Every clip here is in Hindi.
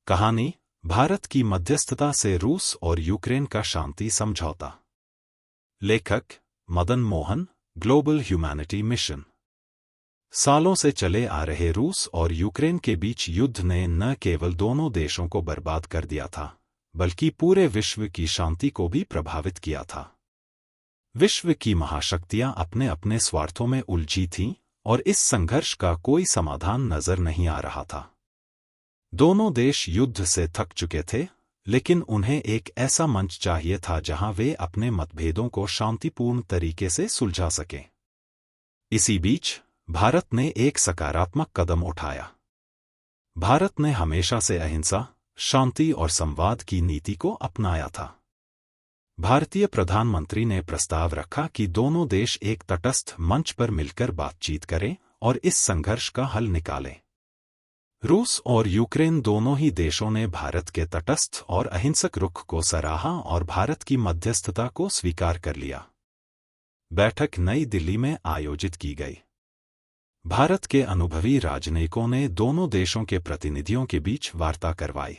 कहानी भारत की मध्यस्थता से रूस और यूक्रेन का शांति समझौता। लेखक Madan Mohan, global humanity mission. सालों से चले आ रहे रूस और यूक्रेन के बीच युद्ध ने न केवल दोनों देशों को बर्बाद कर दिया था, बल्कि पूरे विश्व की शांति को भी प्रभावित किया था। विश्व की महाशक्तियां अपने अपने स्वार्थों में उलझी थीं और इस संघर्ष का कोई समाधान नजर नहीं आ रहा था। दोनों देश युद्ध से थक चुके थे, लेकिन उन्हें एक ऐसा मंच चाहिए था जहां वे अपने मतभेदों को शांतिपूर्ण तरीके से सुलझा सकें। इसी बीच भारत ने एक सकारात्मक कदम उठाया। भारत ने हमेशा से अहिंसा, शांति और संवाद की नीति को अपनाया था। भारतीय प्रधानमंत्री ने प्रस्ताव रखा कि दोनों देश एक तटस्थ मंच पर मिलकर बातचीत करें और इस संघर्ष का हल निकालें। रूस और यूक्रेन दोनों ही देशों ने भारत के तटस्थ और अहिंसक रुख को सराहा और भारत की मध्यस्थता को स्वीकार कर लिया। बैठक नई दिल्ली में आयोजित की गई। भारत के अनुभवी राजनयिकों ने दोनों देशों के प्रतिनिधियों के बीच वार्ता करवाई।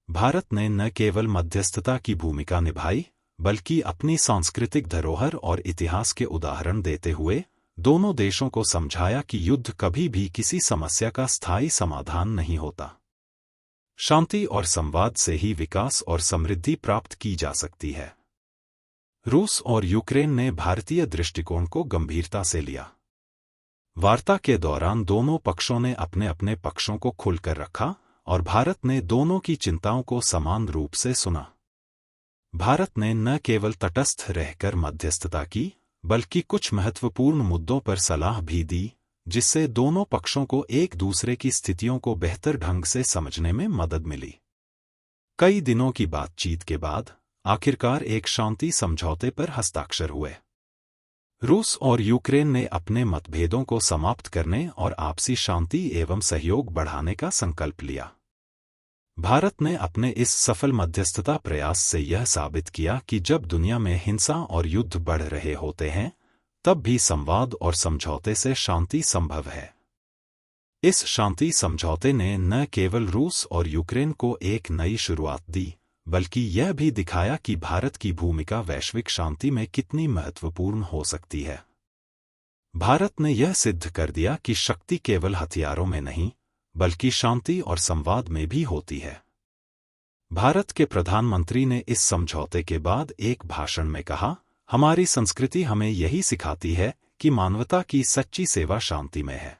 भारत ने न केवल मध्यस्थता की भूमिका निभाई, बल्कि अपनी सांस्कृतिक धरोहर और इतिहास के उदाहरण देते हुए दोनों देशों को समझाया कि युद्ध कभी भी किसी समस्या का स्थायी समाधान नहीं होता। शांति और संवाद से ही विकास और समृद्धि प्राप्त की जा सकती है। रूस और यूक्रेन ने भारतीय दृष्टिकोण को गंभीरता से लिया। वार्ता के दौरान दोनों पक्षों ने अपने अपने पक्षों को खुलकर रखा और भारत ने दोनों की चिंताओं को समान रूप से सुना। भारत ने न केवल तटस्थ रहकर मध्यस्थता की, बल्कि कुछ महत्वपूर्ण मुद्दों पर सलाह भी दी, जिससे दोनों पक्षों को एक दूसरे की स्थितियों को बेहतर ढंग से समझने में मदद मिली। कई दिनों की बातचीत के बाद आखिरकार एक शांति समझौते पर हस्ताक्षर हुए। रूस और यूक्रेन ने अपने मतभेदों को समाप्त करने और आपसी शांति एवं सहयोग बढ़ाने का संकल्प लिया। भारत ने अपने इस सफल मध्यस्थता प्रयास से यह साबित किया कि जब दुनिया में हिंसा और युद्ध बढ़ रहे होते हैं, तब भी संवाद और समझौते से शांति संभव है। इस शांति समझौते ने न केवल रूस और यूक्रेन को एक नई शुरुआत दी, बल्कि यह भी दिखाया कि भारत की भूमिका वैश्विक शांति में कितनी महत्वपूर्ण हो सकती है। भारत ने यह सिद्ध कर दिया कि शक्ति केवल हथियारों में नहीं, बल्कि शांति और संवाद में भी होती है। भारत के प्रधानमंत्री ने इस समझौते के बाद एक भाषण में कहा, हमारी संस्कृति हमें यही सिखाती है कि मानवता की सच्ची सेवा शांति में है।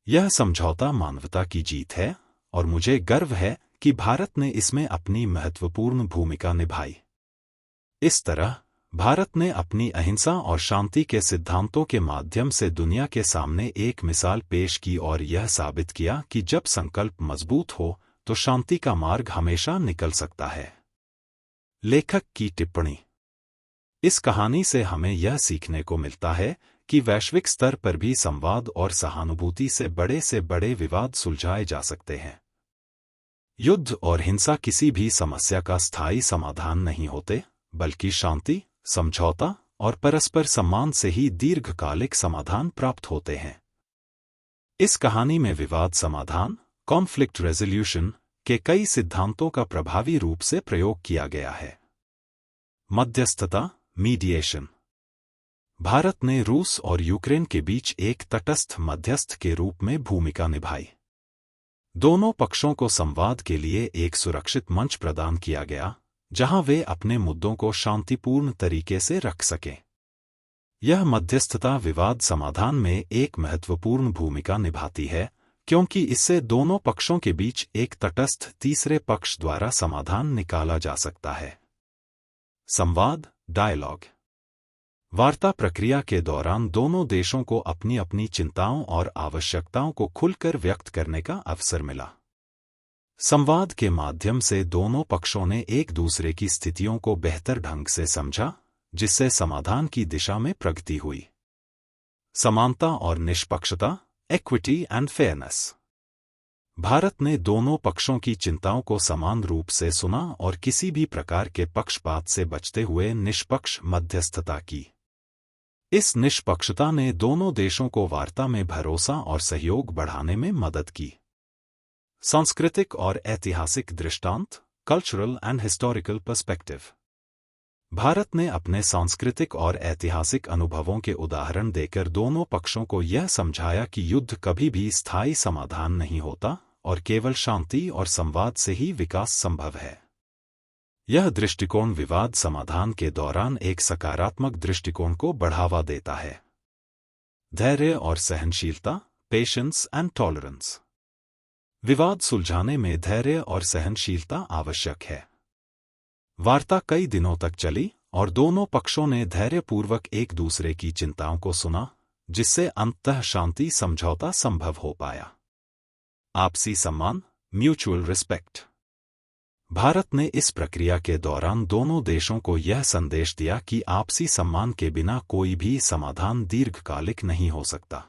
यह समझौता मानवता की जीत है और मुझे गर्व है कि भारत ने इसमें अपनी महत्वपूर्ण भूमिका निभाई। इस तरह भारत ने अपनी अहिंसा और शांति के सिद्धांतों के माध्यम से दुनिया के सामने एक मिसाल पेश की और यह साबित किया कि जब संकल्प मजबूत हो तो शांति का मार्ग हमेशा निकल सकता है। लेखक की टिप्पणी। इस कहानी से हमें यह सीखने को मिलता है कि वैश्विक स्तर पर भी संवाद और सहानुभूति से बड़े विवाद सुलझाए जा सकते हैं। युद्ध और हिंसा किसी भी समस्या का स्थायी समाधान नहीं होते, बल्कि शांति, समझौता और परस्पर सम्मान से ही दीर्घकालिक समाधान प्राप्त होते हैं। इस कहानी में विवाद समाधान, कॉन्फ्लिक्ट रेजोल्यूशन के कई सिद्धांतों का प्रभावी रूप से प्रयोग किया गया है। मध्यस्थता, मीडिएशन। भारत ने रूस और यूक्रेन के बीच एक तटस्थ मध्यस्थ के रूप में भूमिका निभाई। दोनों पक्षों को संवाद के लिए एक सुरक्षित मंच प्रदान किया गया, जहां वे अपने मुद्दों को शांतिपूर्ण तरीके से रख सकें। यह मध्यस्थता विवाद समाधान में एक महत्वपूर्ण भूमिका निभाती है, क्योंकि इससे दोनों पक्षों के बीच एक तटस्थ तीसरे पक्ष द्वारा समाधान निकाला जा सकता है। संवाद, डायलॉग। वार्ता प्रक्रिया के दौरान दोनों देशों को अपनी अपनी चिंताओं और आवश्यकताओं को खुलकर व्यक्त करने का अवसर मिला। संवाद के माध्यम से दोनों पक्षों ने एक दूसरे की स्थितियों को बेहतर ढंग से समझा, जिससे समाधान की दिशा में प्रगति हुई। समानता और निष्पक्षता, इक्विटी एंड फेयरनेस। भारत ने दोनों पक्षों की चिंताओं को समान रूप से सुना और किसी भी प्रकार के पक्षपात से बचते हुए निष्पक्ष मध्यस्थता की। इस निष्पक्षता ने दोनों देशों को वार्ता में भरोसा और सहयोग बढ़ाने में मदद की। सांस्कृतिक और ऐतिहासिक दृष्टांत, cultural and historical perspective. Bharat ने अपने सांस्कृतिक और ऐतिहासिक अनुभवों के उदाहरण देकर दोनों पक्षों को यह समझाया कि युद्ध कभी भी स्थायी समाधान नहीं होता और केवल शांति और संवाद से ही विकास संभव है। यह दृष्टिकोण विवाद समाधान के दौरान एक सकारात्मक दृष्टिकोण को बढ़ावा देता है। धैर्य और सहनशीलता, पेशेंस एंड टॉलरेंस। विवाद सुलझाने में धैर्य और सहनशीलता आवश्यक है। वार्ता कई दिनों तक चली और दोनों पक्षों ने धैर्यपूर्वक एक दूसरे की चिंताओं को सुना, जिससे अंततः शांति समझौता संभव हो पाया। आपसी सम्मान, म्यूचुअल रिस्पेक्ट। भारत ने इस प्रक्रिया के दौरान दोनों देशों को यह संदेश दिया कि आपसी सम्मान के बिना कोई भी समाधान दीर्घकालिक नहीं हो सकता।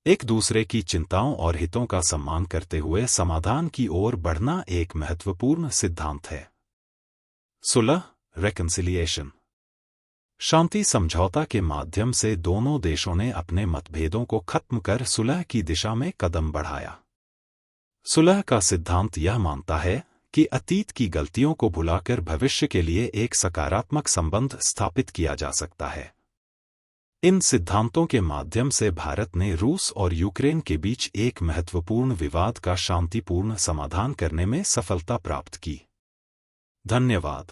एक दूसरे की चिंताओं और हितों का सम्मान करते हुए समाधान की ओर बढ़ना एक महत्वपूर्ण सिद्धांत है। सुलह, रेकन्सिलिएशन। शांति समझौता के माध्यम से दोनों देशों ने अपने मतभेदों को खत्म कर सुलह की दिशा में कदम बढ़ाया। सुलह का सिद्धांत यह मानता है कि अतीत की गलतियों को भुलाकर भविष्य के लिए एक सकारात्मक संबंध स्थापित किया जा सकता है। इन सिद्धांतों के माध्यम से भारत ने रूस और यूक्रेन के बीच एक महत्वपूर्ण विवाद का शांतिपूर्ण समाधान करने में सफलता प्राप्त की। धन्यवाद।